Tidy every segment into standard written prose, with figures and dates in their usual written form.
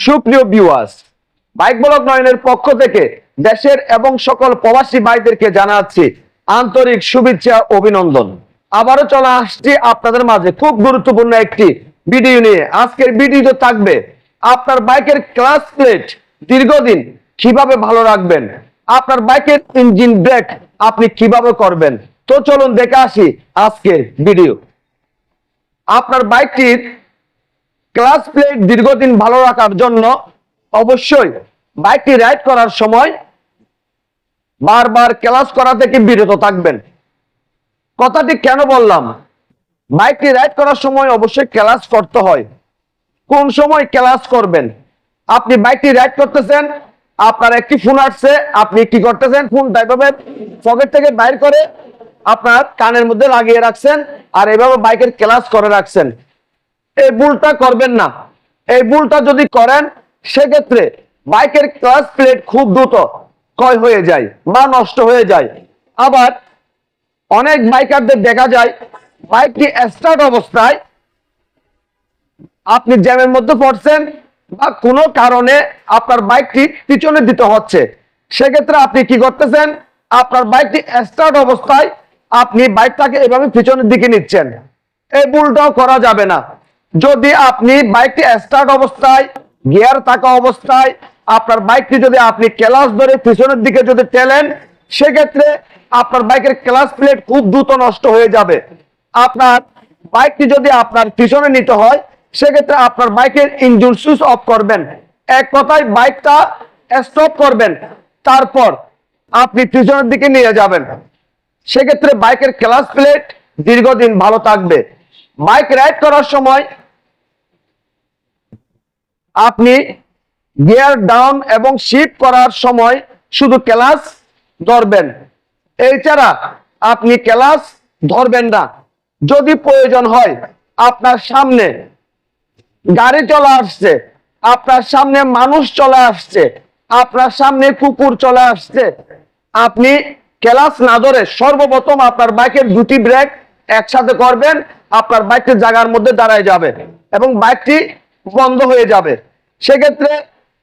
সুপ্রিয় viewers, bike blog 9 এর পক্ষ থেকে দেশের এবং সকল প্রবাসী ভাইদেরকে জানাচ্ছি আন্তরিক শুভেচ্ছা অভিনন্দন। আবারও চলে আসছি আপনাদের মাঝে খুব গুরুত্বপূর্ণ একটি ভিডিও নিয়ে। আজকের ভিডিওতে থাকবে আপনার বাইকের ক্লাচ প্লেট দীর্ঘদিন কিভাবে ভালো রাখবেন, আপনার বাইকের ইঞ্জিন ব্রেক আপনি কিভাবে করবেন। তো চলুন দেখে আসি আজকের ভিডিও। আপনার বাইকটির ক্লাচ প্লেট দীর্ঘদিন ভালো রাখার জন্য অবশ্যই বাইকটি রাইড করার সময় বারবার ক্লাচ করা থেকে বিরত থাকবেন। কথাটি কেন বললাম? বাইকটি রাইড করার সময় অবশ্যই ক্লাচ করতে হয়। কোন সময় ক্লাচ করবেন? আপনি বাইকটি রাইড করতেছেন, আপনার একটি ফোন আসছে, আপনি কি করতেছেন? ফোনটা এভাবে পকেট থেকে বাইর করে আপনার কানের মধ্যে লাগিয়ে রাখছেন আর এভাবে বাইকের ক্লাচ করে রাখছেন। এই ভুলটা করবেন না। এই ভুলটা যদি করেন সেক্ষেত্রে বাইকের ক্লাচ প্লেট খুব দ্রুত ক্ষয় হয়ে যায় বা নষ্ট হয়ে যায়। আবার অনেক বাইকারদের দেখা যায় বাইকটি স্টার্ট অবস্থায় আপনি জ্যামের মধ্যে পড়ছেন বা কোনো কারণে আপনার বাইকটি পিছনে দিতে হচ্ছে, সেক্ষেত্রে আপনি কি করতেছেন? আপনার বাইকটি স্টার্ট অবস্থায় আপনি বাইকটাকে এভাবে পিছনের দিকে নিচ্ছেন। এই ভুলটাও করা যাবে না। যদি আপনি বাইকটি স্টার্ট অবস্থায় গিয়ার থাকা অবস্থায় আপনার বাইকটি যদি আপনি ক্লাচ ধরে পিছনের দিকে যদি ঠেলেন, সেক্ষেত্রে আপনার বাইকের ক্লাচ প্লেট খুব দ্রুত নষ্ট হয়ে যাবে। আপনার বাইকটি যদি আপনার পিছনে নিতে হয় সেক্ষেত্রে আপনার বাইকের ইঞ্জিন সুইচ অফ করবেন, এক কথায় বাইকটা স্টপ করবেন, তারপর আপনি পিছনের দিকে নিয়ে যাবেন। সেক্ষেত্রে বাইকের ক্লাচ প্লেট দীর্ঘদিন ভালো থাকবে। বাইক রাইড করার সময় আপনি গিয়ার ডাউন এবং শিফট করার সময় শুধু ক্লাচ ধরবেন, এছাড়া আপনি ক্লাচ ধরবেন না। যদি প্রয়োজন হয় আপনার সামনে গাড়ি চলে আসছে, আপনার সামনে মানুষ চলে আসছে, আপনার সামনে কুকুর চলে আসছে, আপনি ক্লাচ না ধরে সর্বপ্রথম আপনার বাইকের দুটি ব্রেক একসাথে করবেন, আপনার বাইকটি জায়গার মধ্যে দাঁড়ায় যাবে এবং বাইকটি বন্ধ হয়ে যাবে। সেক্ষেত্রে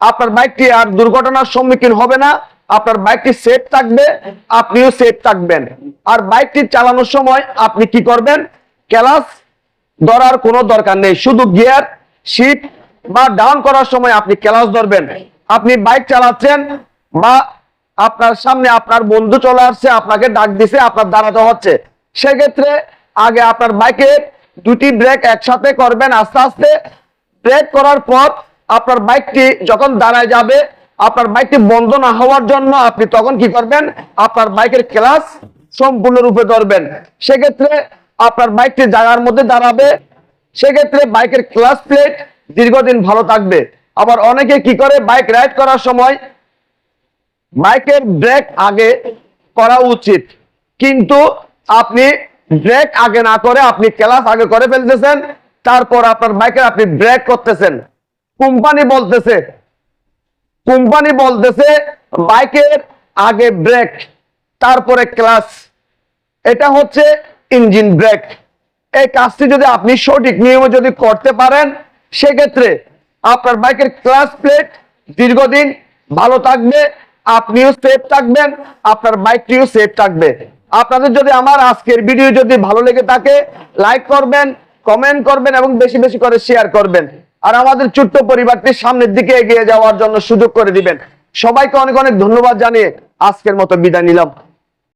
আপনার বাইকটি আর দুর্ঘটনার সম্মুখীন হবে না, আপনার বাইকটি সেফ থাকবে, আপনিও সেফ থাকবেন। আর বাইকটি চালানোর সময় আপনি কি করবেন? ক্লাচ ধরার কোনো দরকার নেই, শুধু গিয়ার শিফট বা ডাউন করার সময় আপনি ক্লাচ ধরবেন। আপনি বাইক চালাচ্ছেন বা আপনার সামনে আপনার বন্ধু চলে আসছে, আপনাকে ডাক দিছে, আপনার দাঁড়াতে হচ্ছে, সেক্ষেত্রে আগে আপনার বাইকের দুটি ব্রেক একসাথে করবেন আস্তে আস্তে। ব্রেক করার পর আপনার বাইকটি যখন দাঁড়ায় যাবে, আপনার বাইকটি বন্ধ না হওয়ার জন্য আপনি তখন কি করবেন? আপনার বাইকের ক্লাচ সম্পূর্ণরূপে ধরবেন। সেক্ষেত্রে আপনার বাইকটি জায়গার মধ্যে দাঁড়াবে, সেক্ষেত্রে বাইকের ক্লাচ প্লেট দীর্ঘদিন ভালো থাকবে। আবার অনেকে কি করে? বাইক রাইড করার সময় বাইকের ব্রেক আগে করা উচিত, কিন্তু আপনি ব্রেক আগে না করে আপনি ক্লাচ আগে করে ফেলতেছেন, তারপর আপনার বাইকের আপনি ব্রেক করতেছেন। কোম্পানি বলতেছে বাইকের আগে ব্রেক তারপরে ক্লাচ, এটা হচ্ছে ইঞ্জিন ব্রেক। এই কাজটি যদি আপনি সঠিক নিয়মে যদি করতে পারেন, সেক্ষেত্রে আপনার বাইকের ক্লাচ প্লেট দীর্ঘদিন ভালো থাকবে, আপনিও সেফ থাকবেন, আপনার বাইকটিও সেফ থাকবে। আপনাদের যদি আমার আজকের ভিডিও যদি ভালো লেগে থাকে লাইক করবেন, কমেন্ট করবেন এবং বেশি বেশি করে শেয়ার করবেন। আর আমাদের ছোট্ট পরিবারটি সামনের দিকে এগিয়ে যাওয়ার জন্য সুযোগ করে দিবেন। সবাইকে অনেক অনেক ধন্যবাদ জানিয়ে আজকের মতো বিদায় নিলাম।